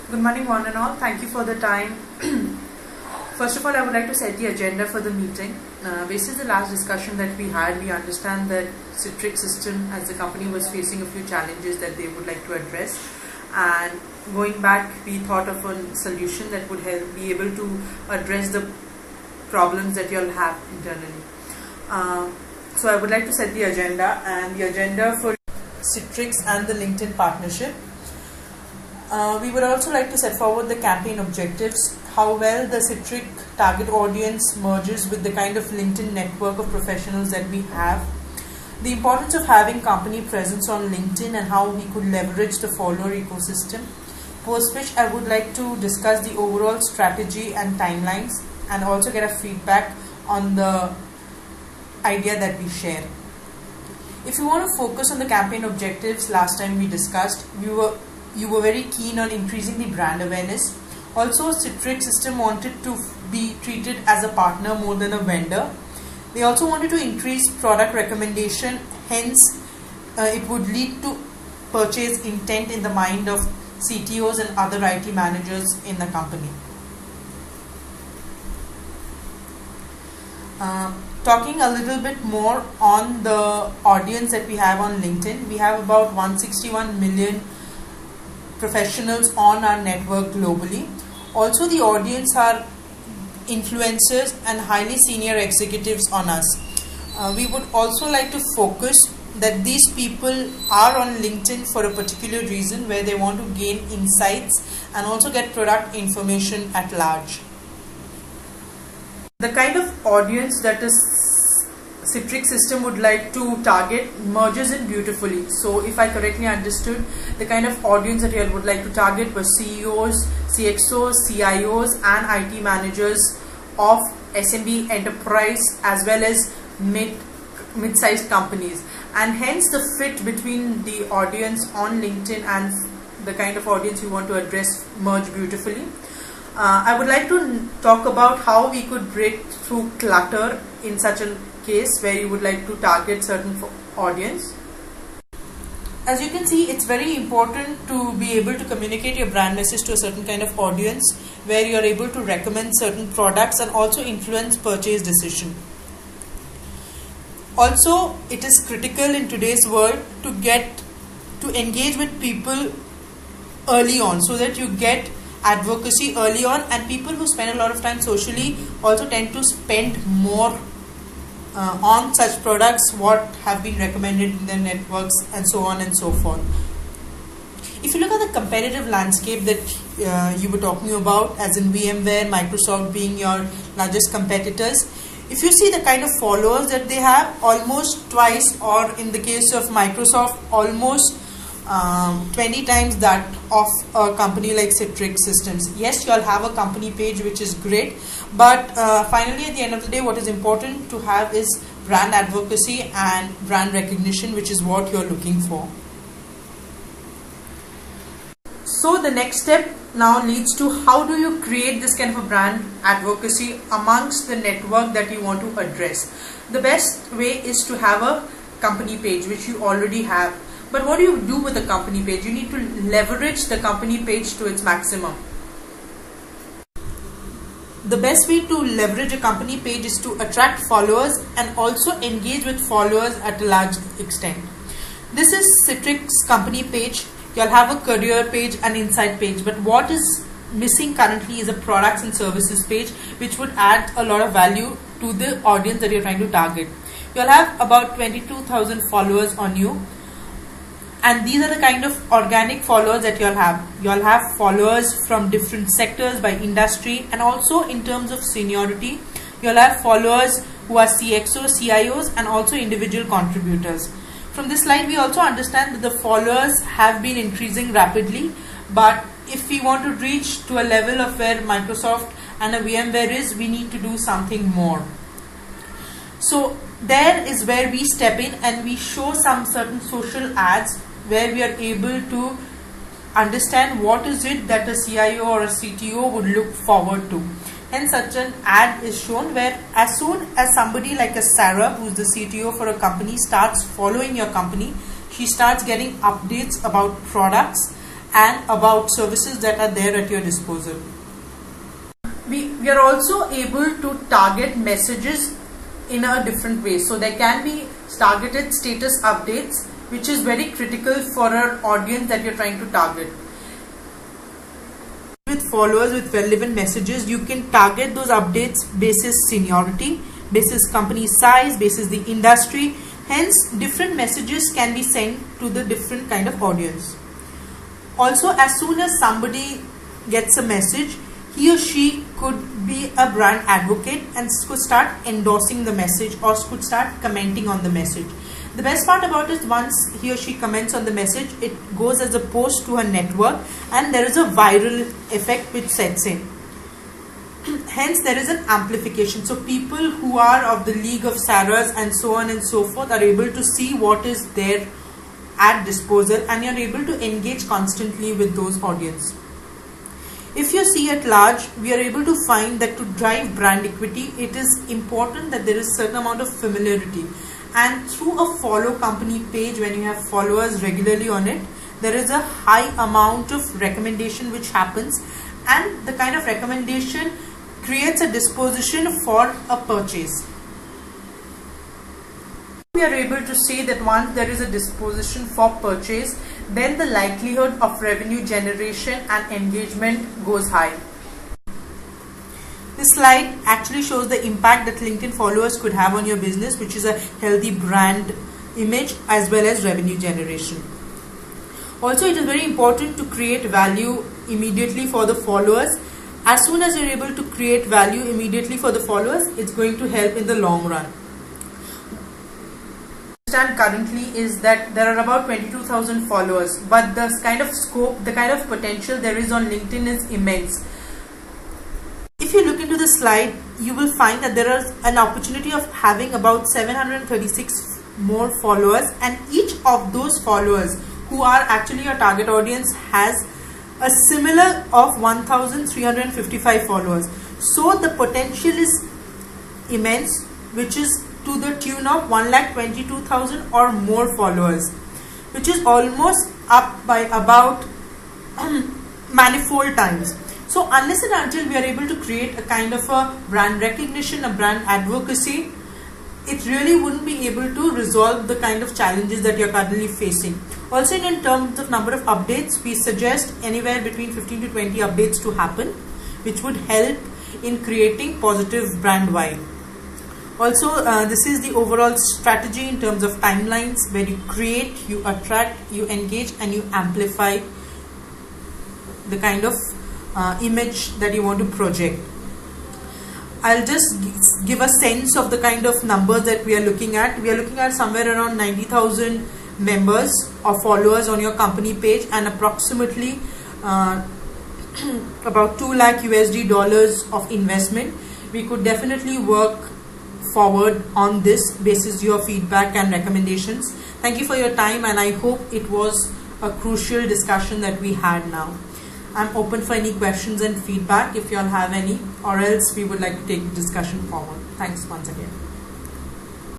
Good morning, one and all. Thank you for the time. First of all, I would like to set the agenda for the meeting. Based on the last discussion that we had, we understand that Citrix System as a company was facing a few challenges that they would like to address. And going back, we thought of a solution that would help be able to address the problems that you all have internally. So I would like to set the agenda, and the agenda for Citrix and the LinkedIn partnership. We would also like to set forward the campaign objectives, how well the Citrix target audience merges with the kind of LinkedIn network of professionals that we have, the importance of having company presence on LinkedIn and how we could leverage the follower ecosystem, post which I would like to discuss the overall strategy and timelines and also get a feedback on the idea that we share. If you want to focus on the campaign objectives, last time we discussed, you were very keen on increasing the brand awareness. Also, Citrix System wanted to be treated as a partner more than a vendor. They also wanted to increase product recommendation, hence it would lead to purchase intent in the mind of CTOs and other IT managers in the company. Talking a little bit more on the audience that we have on LinkedIn, we have about 161 million professionals on our network globally. Also, the audience are influencers and highly senior executives on us. We would also like to focus that these people are on LinkedIn for a particular reason where they want to gain insights and also get product information at large. The kind of audience that is Citrix System would like to target merges in beautifully. So if I correctly understood, the kind of audience that you would like to target was CEOs, CXOs, CIOs and IT managers of SMB enterprise as well as mid-sized companies, and hence the fit between the audience on LinkedIn and the kind of audience you want to address merge beautifully. I would like to talk about how we could break through clutter in such a case where you would like to target certain audience. As you can see, it's very important to be able to communicate your brand message to a certain kind of audience where you are able to recommend certain products and also influence purchase decision. Also, it is critical in today's world to engage with people early on so that you get advocacy early on, and people who spend a lot of time socially also tend to spend more on such products what have been recommended in their networks and so on and so forth. If you look at the competitive landscape that you were talking about, as in VMware, Microsoft being your largest competitors, if you see the kind of followers that they have, almost twice, or in the case of Microsoft, almost 20 times that of a company like Citrix Systems. Yes, you all have a company page, which is great, but finally at the end of the day, what is important to have is brand advocacy and brand recognition, which is what you're looking for. So the next step now leads to how do you create this kind of a brand advocacy amongst the network that you want to address. The best way is to have a company page, which you already have. But what do you do with a company page? You need to leverage the company page to its maximum. The best way to leverage a company page is to attract followers and also engage with followers at a large extent. This is Citrix company page. You'll have a career page and insight page, but what is missing currently is a products and services page, which would add a lot of value to the audience that you're trying to target. You'll have about 22,000 followers on you. And these are the kind of organic followers that you'll have. You'll have followers from different sectors by industry, and also in terms of seniority, you'll have followers who are CXOs, CIOs, and also individual contributors. From this slide, we also understand that the followers have been increasing rapidly, but if we want to reach to a level of where Microsoft and a VMware is, we need to do something more. So there is where we step in and we show some certain social ads where we are able to understand what is it that a CIO or a CTO would look forward to. Hence, such an ad is shown where as soon as somebody like a Sarah, who is the CTO for a company, starts following your company, she starts getting updates about products and about services that are there at your disposal. We are also able to target messages in a different way. So there can be targeted status updates, which is very critical for our audience that you're trying to target. With followers with relevant messages, you can target those updates basis seniority, basis company size, basis the industry. Hence, different messages can be sent to the different kind of audience. Also, as soon as somebody gets a message, he or she could be a brand advocate and could start endorsing the message or could start commenting on the message. The best part about it, once he or she comments on the message, it goes as a post to her network and there is a viral effect which sets in. Hence, there is an amplification. So people who are of the League of Sarahs and so on and so forth are able to see what is there at disposal, and you're able to engage constantly with those audience. If you see at large, we are able to find that to drive brand equity, it is important that there is a certain amount of familiarity. And through a follow company page, when you have followers regularly on it, there is a high amount of recommendation which happens, and the kind of recommendation creates a disposition for a purchase. We are able to say that once there is a disposition for purchase, then the likelihood of revenue generation and engagement goes high. This slide actually shows the impact that LinkedIn followers could have on your business, which is a healthy brand image as well as revenue generation. Also, it is very important to create value immediately for the followers. As soon as you're able to create value immediately for the followers, it's going to help in the long run. Currently is that there are about 22,000 followers, but the kind of scope, the kind of potential there is on LinkedIn is immense. If you look into the slide, you will find that there is an opportunity of having about 736 more followers, and each of those followers who are actually your target audience has a similar of 1,355 followers. So the potential is immense, which is to the tune of 1,22,000 or more followers, which is almost up by about manifold times. So unless and until we are able to create a kind of a brand recognition, a brand advocacy, it really wouldn't be able to resolve the kind of challenges that you're currently facing. Also, in terms of number of updates, we suggest anywhere between 15 to 20 updates to happen, which would help in creating positive brand vibe. Also, this is the overall strategy in terms of timelines, where you create, you attract, you engage, and you amplify the kind of image that you want to project. I'll just give a sense of the kind of numbers that we are looking at. We are looking at somewhere around 90,000 members or followers on your company page, and approximately about 2 lakh USD dollars of investment. We could definitely work forward on this basis your feedback and recommendations. Thank you for your time, and I hope it was a crucial discussion that we had now. I'm open for any questions and feedback if you all have any, or else we would like to take the discussion forward. Thanks once again.